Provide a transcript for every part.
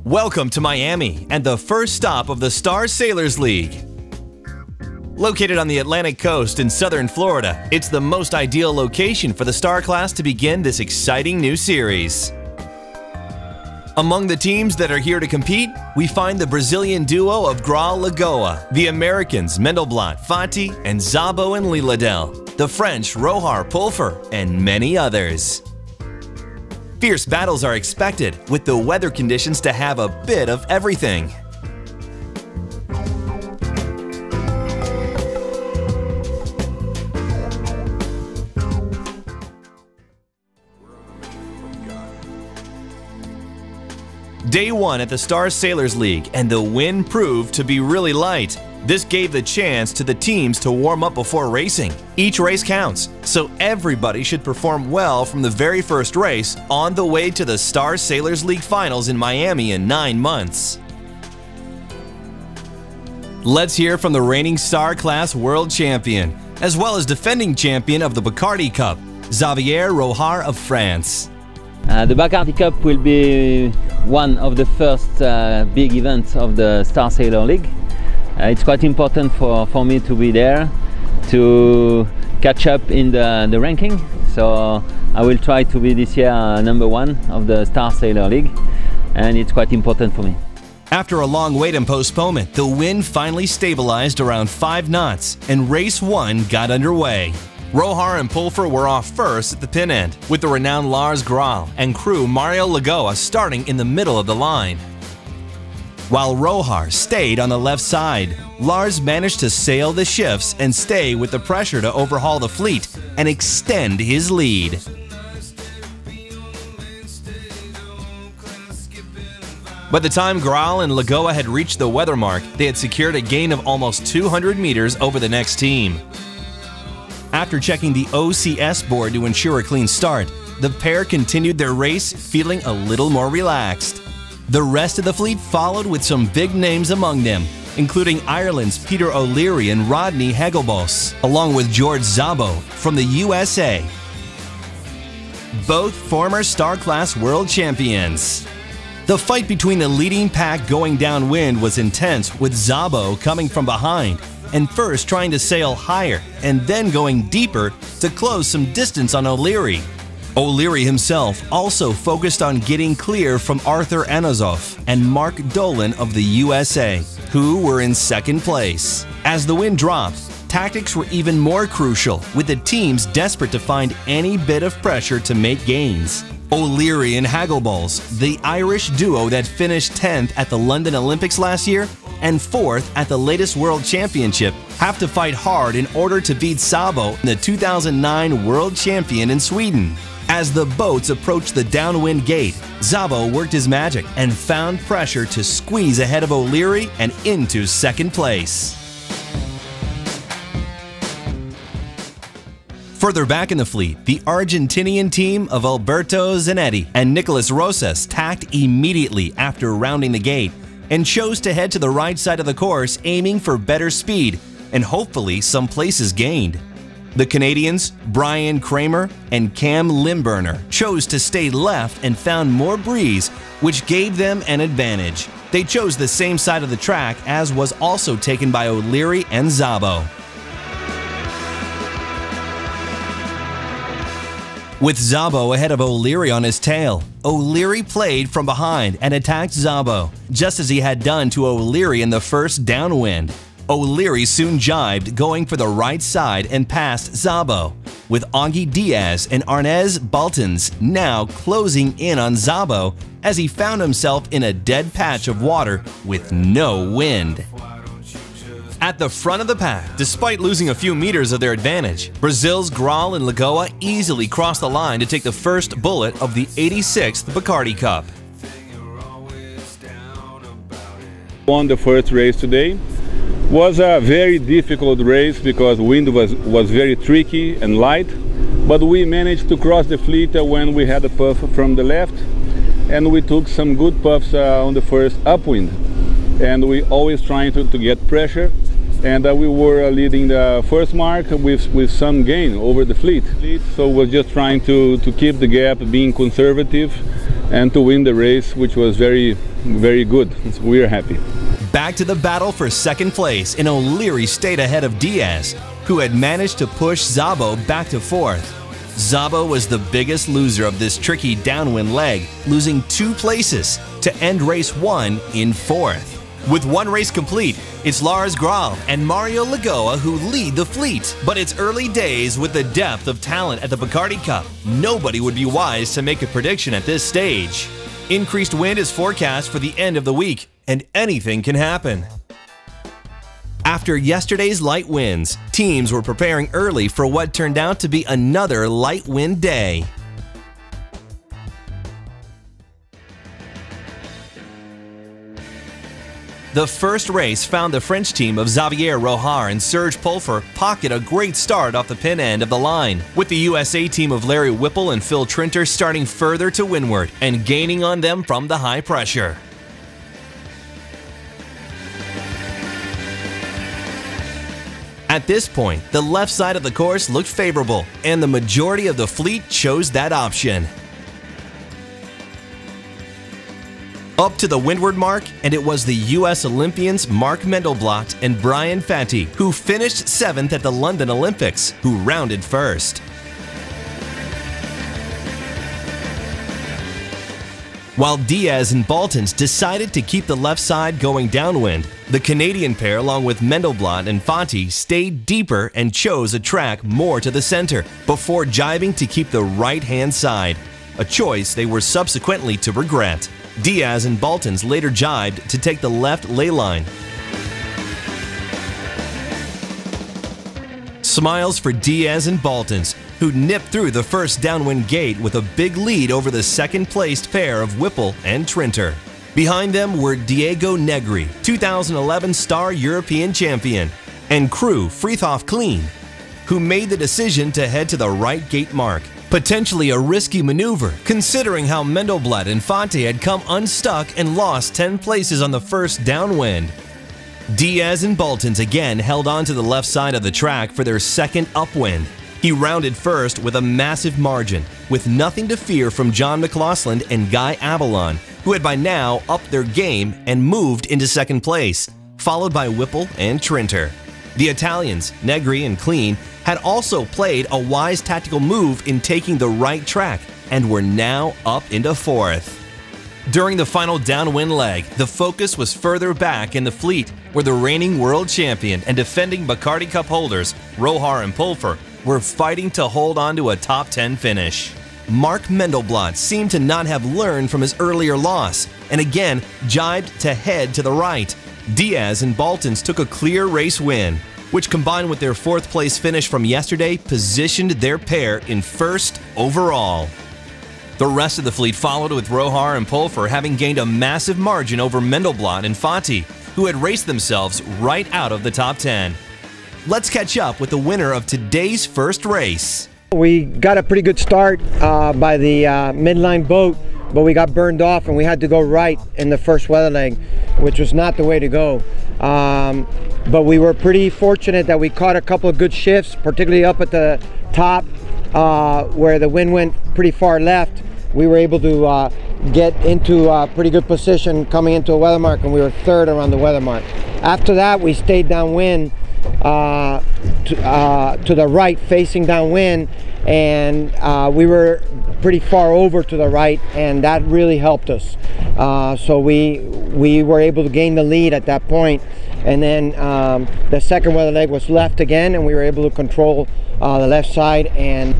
Welcome to Miami and the first stop of the Star Sailors League. Located on the Atlantic coast in southern Florida, it's the most ideal location for the Star class to begin this exciting new series. Among the teams that are here to compete, we find the Brazilian duo of Graal Lagoa, the Americans Mendelblatt, Fati, and Szabo and Liladel, the French Rohar Pulfer, and many others. Fierce battles are expected, with the weather conditions to have a bit of everything. Day 1 at the Star Sailors League, and the wind proved to be really light. This gave the chance to the teams to warm up before racing. Each race counts, so everybody should perform well from the very first race on the way to the Star Sailors League Finals in Miami in 9 months. Let's hear from the reigning Star Class World Champion, as well as defending champion of the Bacardi Cup, Xavier Rohar of France. The Bacardi Cup will be one of the first big events of the Star Sailor League. It's quite important for me to be there, to catch up in the ranking. So I will try to be this year #1 of the Star Sailor League, and it's quite important for me. After a long wait and postponement, the wind finally stabilized around 5 knots, and race 1 got underway. Rohar and Pulfer were off first at the pin end, with the renowned Lars Graal and crew Mario Lagoa starting in the middle of the line. While Rohar stayed on the left side, Lars managed to sail the shifts and stay with the pressure to overhaul the fleet and extend his lead. By the time Graal and Lagoa had reached the weather mark, they had secured a gain of almost 200 meters over the next team. After checking the OCS board to ensure a clean start, the pair continued their race feeling a little more relaxed. The rest of the fleet followed with some big names among them, including Ireland's Peter O'Leary and Rodney Hegelbos, along with George Szabo from the USA. Both former Star Class World Champions. The fight between the leading pack going downwind was intense, with Szabo coming from behind and first trying to sail higher and then going deeper to close some distance on O'Leary. O'Leary himself also focused on getting clear from Arthur Anazov and Mark Dolan of the USA, who were in second place. As the wind dropped, tactics were even more crucial, with the teams desperate to find any bit of pressure to make gains. O'Leary and Hegelbos, the Irish duo that finished 10th at the London Olympics last year and 4th at the latest World Championship, have to fight hard in order to beat Szabo, the 2009 World Champion in Sweden. As the boats approached the downwind gate, Szabo worked his magic and found pressure to squeeze ahead of O'Leary and into second place. Further back in the fleet, the Argentinian team of Alberto Zanetti and Nicolas Rosas tacked immediately after rounding the gate and chose to head to the right side of the course, aiming for better speed and hopefully some places gained. The Canadians, Brian Kramer and Cam Limburner, chose to stay left and found more breeze, which gave them an advantage. They chose the same side of the track as was also taken by O'Leary and Szabo. With Szabo ahead of O'Leary on his tail, O'Leary played from behind and attacked Szabo, just as he had done to O'Leary in the first downwind. O'Leary soon jibed, going for the right side and passed Szabo, with Augie Diaz and Arnez Baltans now closing in on Szabo as he found himself in a dead patch of water with no wind. At the front of the pack, despite losing a few meters of their advantage, Brazil's Graal and Lagoa easily crossed the line to take the first bullet of the 86th Bacardi Cup. Won the first race today. Was a very difficult race because wind was very tricky and light, but we managed to cross the fleet when we had a puff from the left, and we took some good puffs on the first upwind, and we always trying to get pressure. And we were leading the first mark with some gain over the fleet. So we're just trying to keep the gap, being conservative, and to win the race, which was very, very good. So we are happy. Back to the battle for second place, and O'Leary stayed ahead of Diaz, who had managed to push Szabo back to fourth. Szabo was the biggest loser of this tricky downwind leg, losing 2 places to end race 1 in fourth. With one race complete, it's Lars Graal and Mario Lagoa who lead the fleet. But it's early days with the depth of talent at the Bacardi Cup. Nobody would be wise to make a prediction at this stage. Increased wind is forecast for the end of the week, and anything can happen. After yesterday's light winds, teams were preparing early for what turned out to be another light wind day. The first race found the French team of Xavier Rohar and Serge Pulfer pocket a great start off the pin end of the line, with the USA team of Larry Whipple and Phil Trinter starting further to windward and gaining on them from the high pressure. At this point, the left side of the course looked favorable, and the majority of the fleet chose that option. Up to the windward mark, and it was the US Olympians Mark Mendelblatt and Brian Fatty who finished 7th at the London Olympics, who rounded first. While Diaz and Baltans decided to keep the left side going downwind, the Canadian pair, along with Mendelblatt and Fatty, stayed deeper and chose a track more to the center before jibing to keep the right-hand side, a choice they were subsequently to regret. Diaz and Baltans later jibed to take the left ley line. Smiles for Diaz and Baltans, who nipped through the first downwind gate with a big lead over the second-placed pair of Whipple and Trinter. Behind them were Diego Negri, 2011 Star European Champion, and Crew Friedhof Clean, who made the decision to head to the right gate mark. Potentially a risky maneuver, considering how Mendelblatt and Fante had come unstuck and lost 10 places on the first downwind. Diaz and Baltans again held on to the left side of the track for their second upwind. He rounded first with a massive margin, with nothing to fear from John McLaughlin and Guy Abalon, who had by now upped their game and moved into second place, followed by Whipple and Trinter. The Italians, Negri and Clean, had also played a wise tactical move in taking the right track and were now up into fourth. During the final downwind leg, the focus was further back in the fleet, where the reigning world champion and defending Bacardi Cup holders, Rohar and Pulfer, were fighting to hold on to a top 10 finish. Mark Mendelblatt seemed to not have learned from his earlier loss, and again jibed to head to the right. Diaz and Baltans took a clear race win, which combined with their fourth place finish from yesterday positioned their pair in first overall. The rest of the fleet followed, with Rohar and Pulfer having gained a massive margin over Mendelblatt and Fati, who had raced themselves right out of the top 10. Let's catch up with the winner of today's first race. We got a pretty good start by the midline boat, but we got burned off and we had to go right in the first weather leg, which was not the way to go. But we were pretty fortunate that we caught a couple of good shifts, particularly up at the top where the wind went pretty far left. We were able to get into a pretty good position coming into a weather mark, and we were third around the weather mark. After that, we stayed downwind to the right, facing downwind, and we were pretty far over to the right, and that really helped us. So we were able to gain the lead at that point, and then the second weather leg was left again, and we were able to control the left side and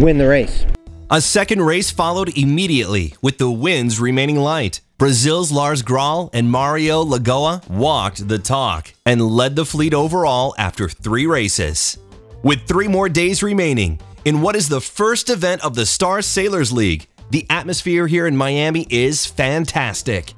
win the race. A second race followed immediately, with the winds remaining light. Brazil's Lars Graal and Mario Lagoa walked the talk and led the fleet overall after 3 races. With 3 more days remaining, in what is the first event of the Star Sailors League, the atmosphere here in Miami is fantastic.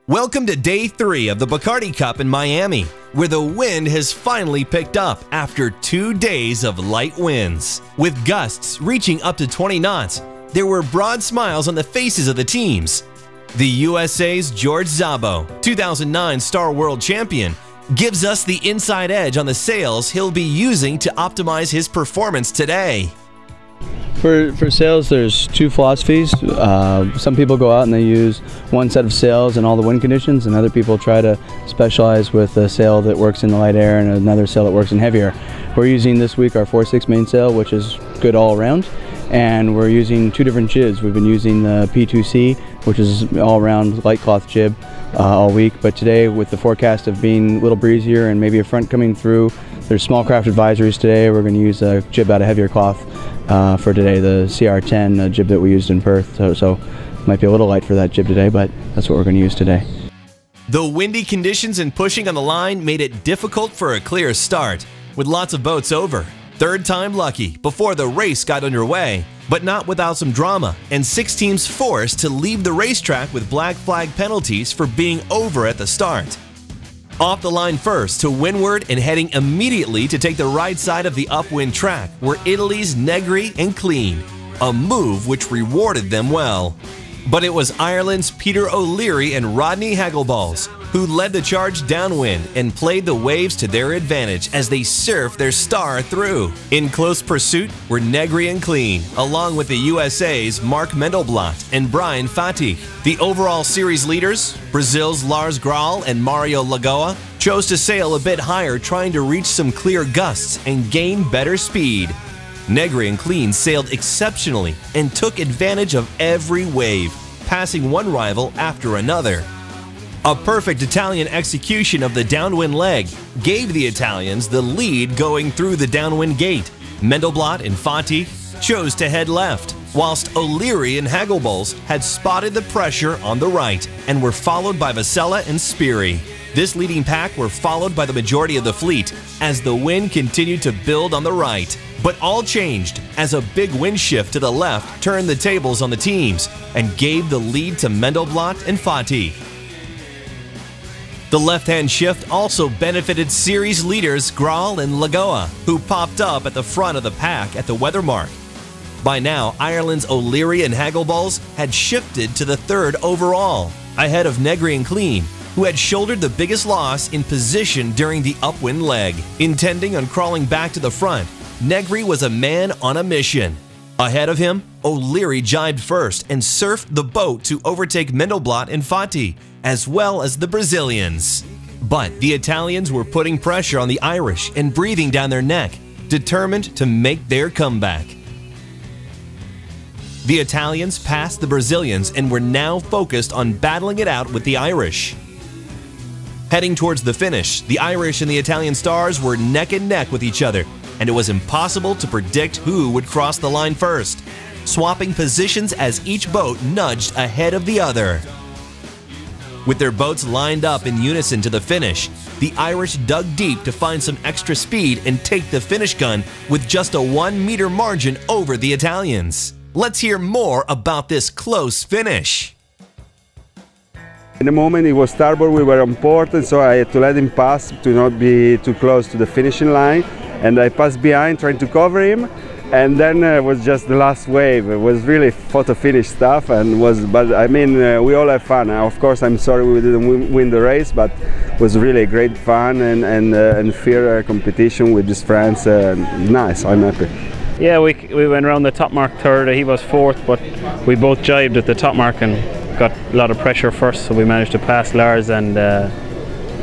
Welcome to Day 3 of the Bacardi Cup in Miami, where the wind has finally picked up after 2 days of light winds. With gusts reaching up to 20 knots, there were broad smiles on the faces of the teams. The USA's George Szabo, 2009 Star World Champion, gives us the inside edge on the sails he'll be using to optimize his performance today. For sails, there's two philosophies. Some people go out and they use one set of sails in all the wind conditions, and other people try to specialize with a sail that works in the light air and another sail that works in heavy air. We're using this week our 4/6 mainsail, which is good all around, and we're using two different jibs. We've been using the P2C, which is all around light cloth jib all week, but today with the forecast of being a little breezier and maybe a front coming through, there's small craft advisories today. We're going to use a jib out of heavier cloth for today, the CR10 jib that we used in Perth, so might be a little light for that jib today, but that's what we're going to use today. The windy conditions and pushing on the line made it difficult for a clear start, with lots of boats over. Third time lucky before the race got underway, but not without some drama, and 6 teams forced to leave the racetrack with black flag penalties for being over at the start. Off the line first to windward and heading immediately to take the right side of the upwind track were Italy's Negri and Clean, a move which rewarded them well. But it was Ireland's Peter O'Leary and Rodney Hagelballs who led the charge downwind and played the waves to their advantage as they surfed their star through. In close pursuit were Negri and Clean, along with the USA's Mark Mendelblatt and Brian Fatih. The overall series leaders, Brazil's Lars Graal and Mario Lagoa, chose to sail a bit higher, trying to reach some clear gusts and gain better speed. Negri and Clean sailed exceptionally and took advantage of every wave, passing one rival after another. A perfect Italian execution of the downwind leg gave the Italians the lead going through the downwind gate. Mendelblatt and Fatih chose to head left, whilst O'Leary and Hagelballs had spotted the pressure on the right and were followed by Vasella and Speary. This leading pack were followed by the majority of the fleet as the wind continued to build on the right. But all changed as a big wind shift to the left turned the tables on the teams and gave the lead to Mendelblatt and Fatih. The left-hand shift also benefited series leaders Graal and Lagoa, who popped up at the front of the pack at the weather mark. By now, Ireland's O'Leary and Hagelballs had shifted to the third overall, ahead of Negri and Clean, who had shouldered the biggest loss in position during the upwind leg. Intending on crawling back to the front, Negri was a man on a mission. Ahead of him, O'Leary jibed first and surfed the boat to overtake Mendelblatt and Fatih, as well as the Brazilians. But the Italians were putting pressure on the Irish and breathing down their neck, determined to make their comeback. The Italians passed the Brazilians and were now focused on battling it out with the Irish. Heading towards the finish, the Irish and the Italian stars were neck and neck with each other, and it was impossible to predict who would cross the line first, swapping positions as each boat nudged ahead of the other. With their boats lined up in unison to the finish, the Irish dug deep to find some extra speed and take the finish gun with just a 1-meter margin over the Italians. Let's hear more about this close finish. In the moment it was starboard, we were on port, and so I had to let him pass to not be too close to the finishing line, and I passed behind trying to cover him, and then it was just the last wave. It was really photo finish stuff, but I mean we all have fun. Of course I'm sorry we didn't win the race, but it was really great fun and fair competition with these friends. Nice, I'm happy. Yeah, we went around the top mark third, he was fourth, but we both jibed at the top mark and got a lot of pressure first, so we managed to pass Lars and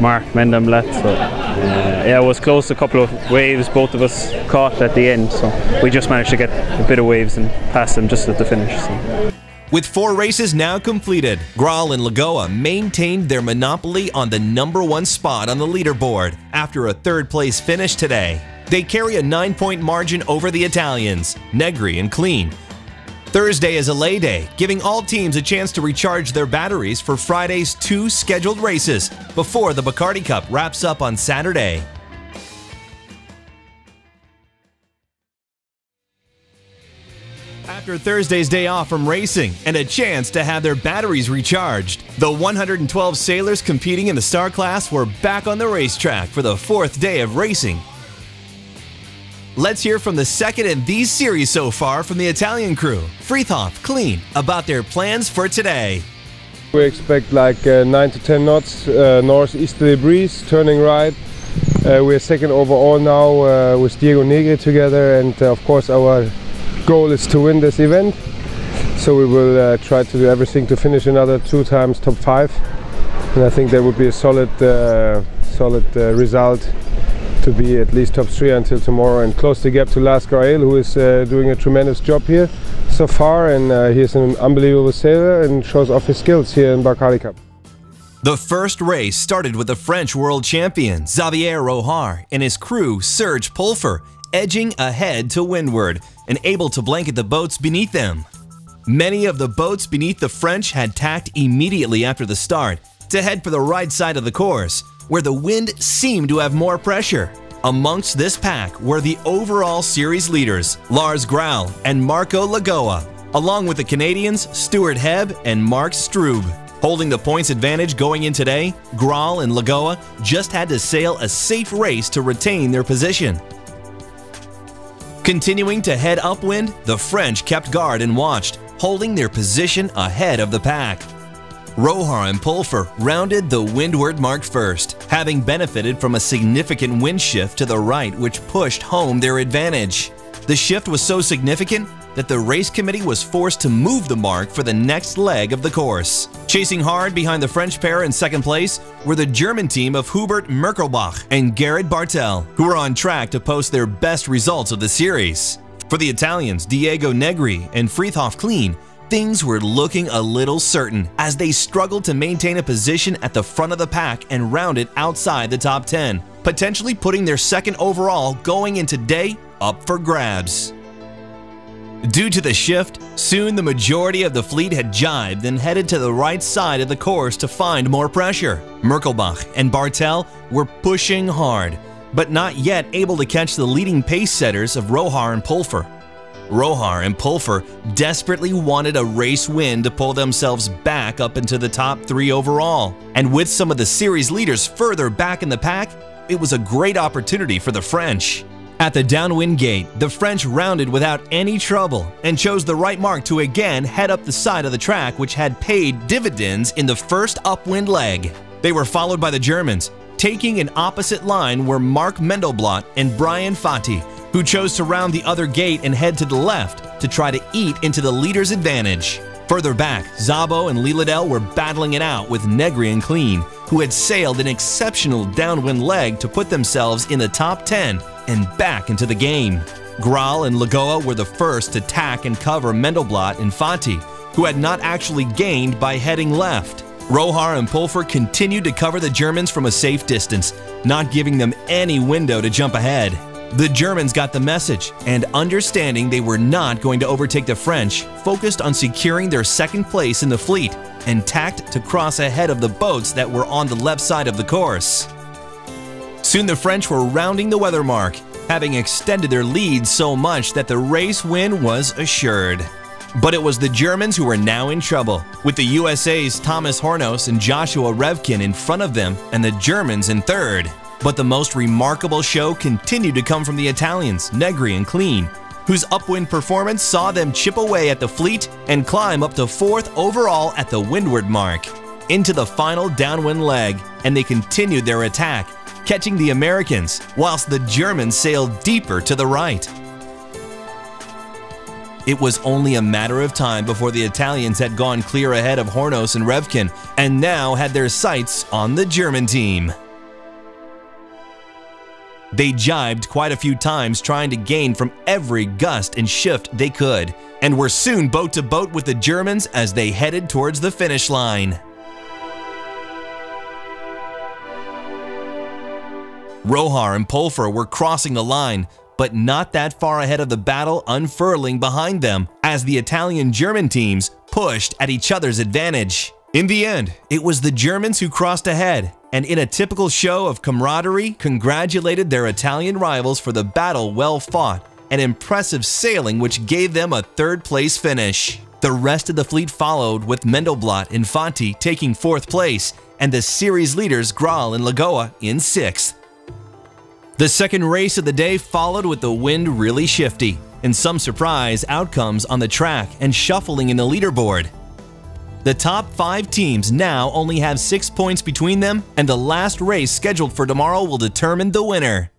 Mark Mendelblatt. So yeah, it was close, a couple of waves both of us caught at the end, so we just managed to get a bit of waves and pass them just at the finish. So. With 4 races now completed, Graal and Lagoa maintained their monopoly on the #1 spot on the leaderboard after a 3rd place finish today. They carry a 9-point margin over the Italians, Negri and Clean. Thursday is a lay day, giving all teams a chance to recharge their batteries for Friday's 2 scheduled races before the Bacardi Cup wraps up on Saturday. After Thursday's day off from racing and a chance to have their batteries recharged, the 112 sailors competing in the Star Class were back on the racetrack for the 4th day of racing. Let's hear from the second in these series so far from the Italian crew, Friedhoff, Clean, about their plans for today. We expect like 9 to 10 knots, northeasterly breeze, turning right. We're second overall now with Diego Negri together, and of course our goal is to win this event. So we will try to do everything to finish another 2 times top 5, and I think that would be a solid result to be at least top 3 until tomorrow and close the gap to Lars Gael, who is doing a tremendous job here so far, and he's an unbelievable sailor and shows off his skills here in Bacardi Cup. The first race started with the French world champion Xavier Rohar and his crew Serge Pulfer edging ahead to windward and able to blanket the boats beneath them. Many of the boats beneath the French had tacked immediately after the start to head for the right side of the course, where the wind seemed to have more pressure. Amongst this pack were the overall series leaders, Lars Graal and Marco Lagoa, along with the Canadians Stuart Hebb and Mark Strube. Holding the points advantage going in today, Graal and Lagoa just had to sail a safe race to retain their position. Continuing to head upwind, the French kept guard and watched, holding their position ahead of the pack. Rohar and Pulfer rounded the windward mark first, having benefited from a significant wind shift to the right which pushed home their advantage. The shift was so significant that the race committee was forced to move the mark for the next leg of the course. Chasing hard behind the French pair in second place were the German team of Hubert Merkelbach and Gerrit Bartel, who were on track to post their best results of the series. For the Italians, Diego Negri and Friedhof Kleen, things were looking a little certain as they struggled to maintain a position at the front of the pack and rounded outside the top 10, potentially putting their second overall going into day up for grabs. Due to the shift, soon the majority of the fleet had jibed and headed to the right side of the course to find more pressure. Merkelbach and Bartel were pushing hard, but not yet able to catch the leading pace setters of Rohar and Pulfer. Rohar and Pulfer desperately wanted a race win to pull themselves back up into the top 3 overall, and with some of the series leaders further back in the pack, it was a great opportunity for the French. At the downwind gate, the French rounded without any trouble and chose the right mark to again head up the side of the track, which had paid dividends in the first upwind leg. They were followed by the Germans. Taking an opposite line were Mark Mendelblatt and Brian Fati, who chose to round the other gate and head to the left to try to eat into the leader's advantage. Further back, Szabo and Lilladel were battling it out with Negri and Kleen, who had sailed an exceptional downwind leg to put themselves in the top 10 and back into the game. Graal and Lagoa were the first to tack and cover Mendelblatt and Fati, who had not actually gained by heading left. Rohar and Pulfer continued to cover the Germans from a safe distance, not giving them any window to jump ahead. The Germans got the message, and understanding they were not going to overtake the French, focused on securing their second place in the fleet and tacked to cross ahead of the boats that were on the left side of the course. Soon the French were rounding the weather mark, having extended their lead so much that the race win was assured. But it was the Germans who were now in trouble, with the USA's Thomas Hornos and Joshua Revkin in front of them and the Germans in third. But the most remarkable show continued to come from the Italians, Negri and Kleen, whose upwind performance saw them chip away at the fleet and climb up to 4th overall at the windward mark. Into the final downwind leg, and they continued their attack, catching the Americans, whilst the Germans sailed deeper to the right. It was only a matter of time before the Italians had gone clear ahead of Hornos and Revkin, and now had their sights on the German team. They jibed quite a few times trying to gain from every gust and shift they could, and were soon boat to boat with the Germans as they headed towards the finish line. Rohar and Pulfer were crossing the line, but not that far ahead of the battle unfurling behind them as the Italian-German teams pushed at each other's advantage. In the end, it was the Germans who crossed ahead, and in a typical show of camaraderie, congratulated their Italian rivals for the battle well fought and impressive sailing which gave them a 3rd place finish. The rest of the fleet followed, with Mendelblatt and Fati taking 4th place and the series leaders Graal and Lagoa in 6th. The second race of the day followed with the wind really shifty, and some surprise outcomes on the track and shuffling in the leaderboard. The top 5 teams now only have 6 points between them, and the last race scheduled for tomorrow will determine the winner.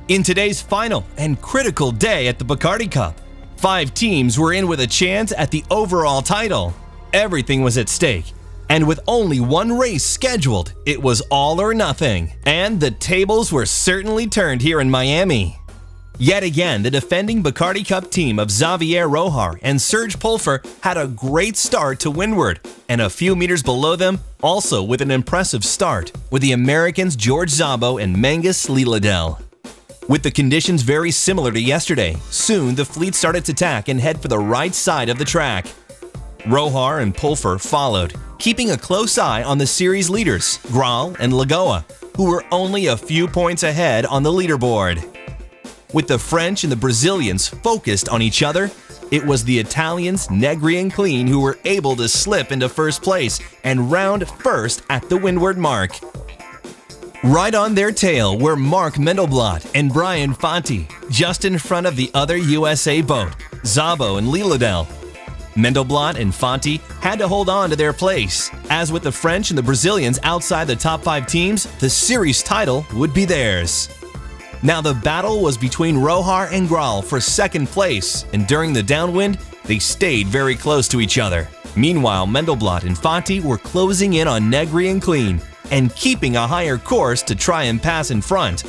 In today's final and critical day at the Bacardi Cup, 5 teams were in with a chance at the overall title. Everything was at stake, and with only one race scheduled, it was all or nothing, and the tables were certainly turned here in Miami. Yet again, the defending Bacardi Cup team of Xavier Rojar and Serge Pulfer had a great start to windward, and a few meters below them, also with an impressive start, were the Americans George Szabo and Mengus Lilladel. With the conditions very similar to yesterday, soon the fleet started to tack and head for the right side of the track. Rojar and Pulfer followed, keeping a close eye on the series leaders, Graal and Lagoa, who were only a few points ahead on the leaderboard. With the French and the Brazilians focused on each other, it was the Italians Negri and Clean who were able to slip into first place and round first at the windward mark. Right on their tail were Mark Mendelblatt and Brian Fanti, just in front of the other USA boat, Szabo and Lilladel. Mendelblatt and Fanti had to hold on to their place. As with the French and the Brazilians outside the top 5 teams, the series title would be theirs. Now the battle was between Rojar and Graal for second place, and during the downwind, they stayed very close to each other. Meanwhile, Mendelblatt and Fanti were closing in on Negri and Clean, and keeping a higher course to try and pass in front.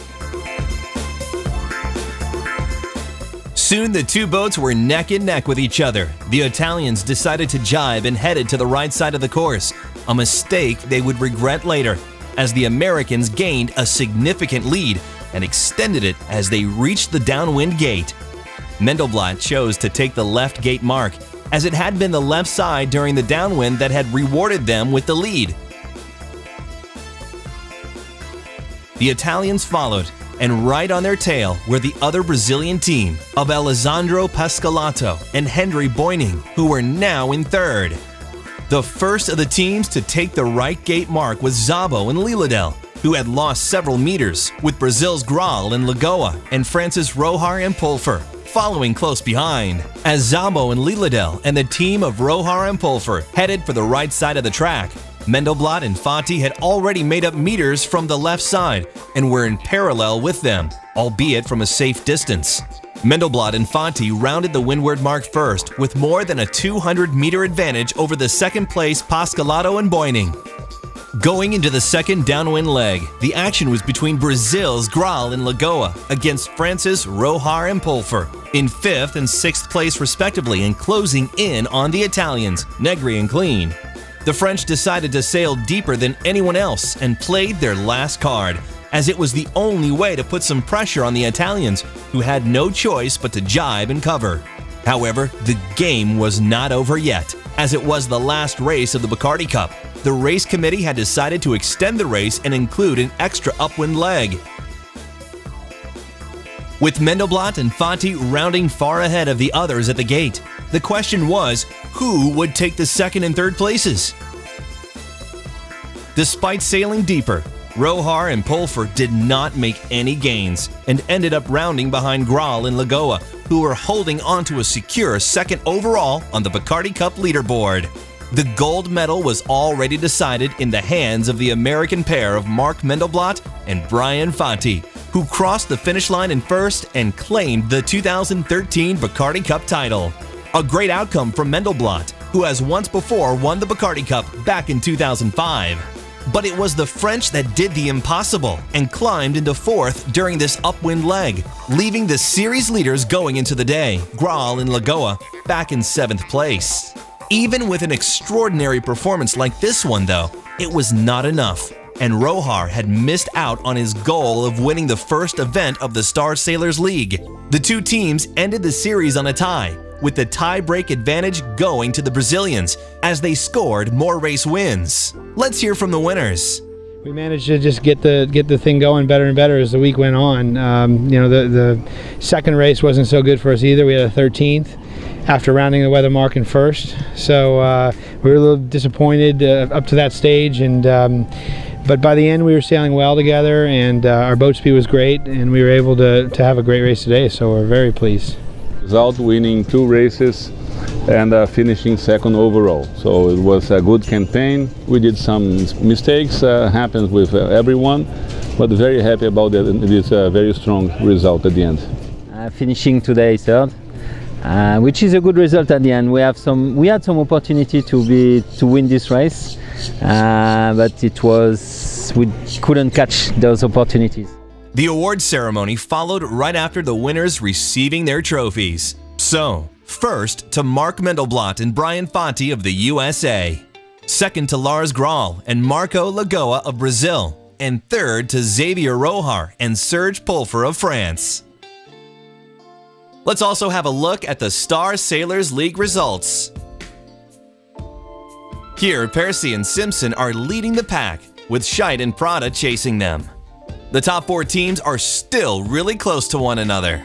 Soon the two boats were neck and neck with each other. The Italians decided to jibe and headed to the right side of the course, a mistake they would regret later, as the Americans gained a significant lead and extended it as they reached the downwind gate. Mendelblatt chose to take the left gate mark, as it had been the left side during the downwind that had rewarded them with the lead. The Italians followed, and right on their tail were the other Brazilian team of Alessandro Pascalato and Henry Boining, who were now in third. The first of the teams to take the right gate mark was Szabo and Lilladel, who had lost several meters, with Brazil's Graal and Lagoa and France's Rojar and Pulfer following close behind. As Szabo and Lilladel and the team of Rojar and Pulfer headed for the right side of the track, Mendelblatt and Fanti had already made up meters from the left side and were in parallel with them, albeit from a safe distance. Mendelblatt and Fanti rounded the windward mark first with more than a 200-meter advantage over the second-place Pascalato and Boining. Going into the second downwind leg, the action was between Brazil's Graal and Lagoa against France's Rojar and Pulfer, in 5th and 6th place respectively, and closing in on the Italians, Negri and Clean. The French decided to sail deeper than anyone else and played their last card, as it was the only way to put some pressure on the Italians, who had no choice but to jibe and cover. However, the game was not over yet, as it was the last race of the Bacardi Cup. The race committee had decided to extend the race and include an extra upwind leg. With Mendelblatt and Fanti rounding far ahead of the others at the gate, the question was, who would take the second and third places? Despite sailing deeper, Rojar and Pulfer did not make any gains and ended up rounding behind Graal and Lagoa, who were holding on to a secure second overall on the Bacardi Cup leaderboard. The gold medal was already decided in the hands of the American pair of Mark Mendelblatt and Brian Fanti, who crossed the finish line in first and claimed the 2013 Bacardi Cup title. A great outcome from Mendelblatt, who has once before won the Bacardi Cup back in 2005. But it was the French that did the impossible and climbed into 4th during this upwind leg, leaving the series leaders going into the day, Graal and Lagoa, back in 7th place. Even with an extraordinary performance like this one though, it was not enough, and Rojar had missed out on his goal of winning the first event of the Star Sailors League. The two teams ended the series on a tie, with the tie-break advantage going to the Brazilians as they scored more race wins. Let's hear from the winners. We managed to just get the thing going better and better as the week went on. You know, the second race wasn't so good for us either. We had a 13th after rounding the weather mark in first, so we were a little disappointed up to that stage. And but by the end, we were sailing well together, and our boat speed was great, and we were able to have a great race today. So we're very pleased. Result: winning 2 races and finishing second overall. So it was a good campaign. We did some mistakes, happens with everyone, but very happy about this very strong result at the end. Finishing today third, which is a good result at the end. We had some opportunity to win this race, but we couldn't catch those opportunities. The award ceremony followed right after the winners receiving their trophies. So, first to Mark Mendelblatt and Brian Fati of the USA. Second to Lars Graal and Marco Lagoa of Brazil. And third to Xavier Rohar and Serge Pulfer of France. Let's also have a look at the Star Sailors League results. Here, Percy and Simpson are leading the pack, with Scheid and Prada chasing them. The top 4 teams are still really close to one another.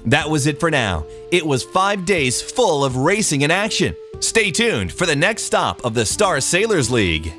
That was it for now. It was 5 days full of racing and action. Stay tuned for the next stop of the Star Sailors League.